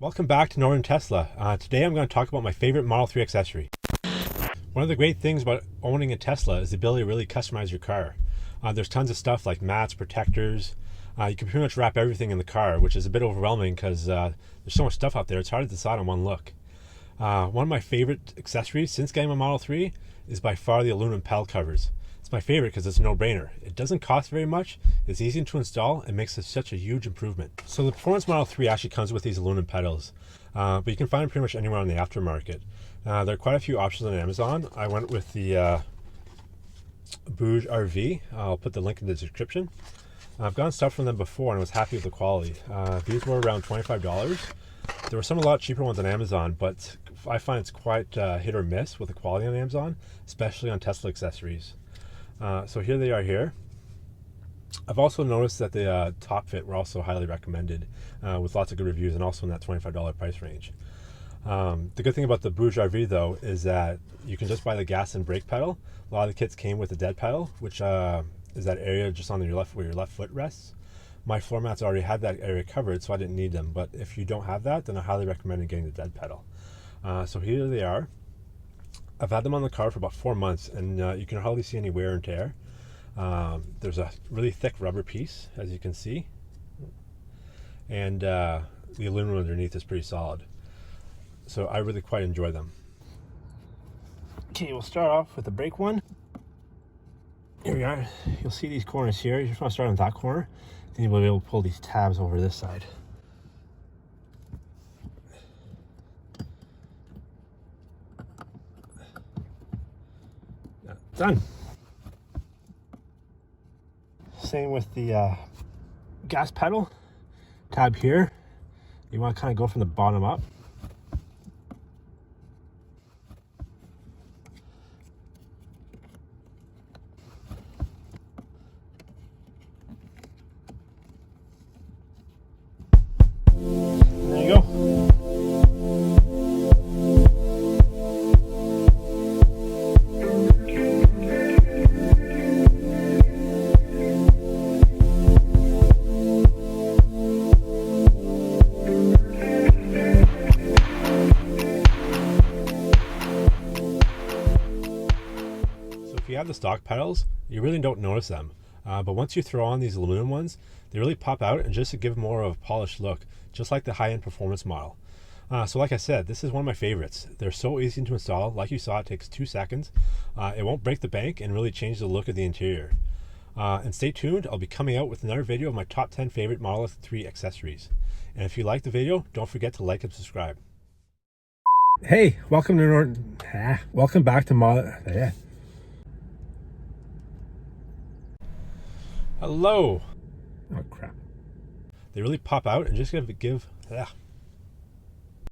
Welcome back to Northern Tesla. Today I'm going to talk about my favorite Model 3 accessory. One of the great things about owning a Tesla is the ability to really customize your car. There's tons of stuff like mats, protectors. You can pretty much wrap everything in the car, which is a bit overwhelming because there's so much stuff out there. It's hard to decide on one look. One of my favorite accessories since getting my Model 3 is by far the aluminum pedal covers. It's my favorite because it's a no-brainer. It doesn't cost very much, it's easy to install, and makes such a huge improvement. So the Performance Model 3 actually comes with these aluminum pedals, but you can find them pretty much anywhere on the aftermarket. There are quite a few options on Amazon. I went with the BougeRV. I'll put the link in the description. I've gotten stuff from them before and I was happy with the quality. These were around $25. There were some a lot cheaper ones on Amazon, but I find it's quite hit or miss with the quality on Amazon, especially on Tesla accessories. So here they are here. I've also noticed that the top fit were also highly recommended with lots of good reviews and also in that $25 price range. The good thing about the BougeRV though is that you can just buy the gas and brake pedal. A lot of the kits came with the dead pedal, which is that area just on your left where your left foot rests. My floor mats already had that area covered, so I didn't need them. But if you don't have that, then I highly recommend getting the dead pedal. So here they are. I've had them on the car for about 4 months, and you can hardly see any wear and tear. There's a really thick rubber piece, as you can see, and the aluminum underneath is pretty solid. So I really quite enjoy them. Okay, we'll start off with the brake one. Here we are. You'll see these corners here. You just want to start on that corner, then you'll be able to pull these tabs over this side. Done. Same with the gas pedal tab here. You want to kind of go from the bottom up. There you go. If you have the stock pedals, you really don't notice them. But once you throw on these aluminum ones, they really pop out and just to give more of a polished look, just like the high-end performance model. So like I said, this is one of my favorites. They're so easy to install. Like you saw, it takes 2 seconds. It won't break the bank and really change the look of the interior. And stay tuned, I'll be coming out with another video of my top 10 favorite Model 3 accessories. And if you like the video, don't forget to like and subscribe. Hey, welcome to welcome back to Model. Hello. Oh crap. They really pop out and just give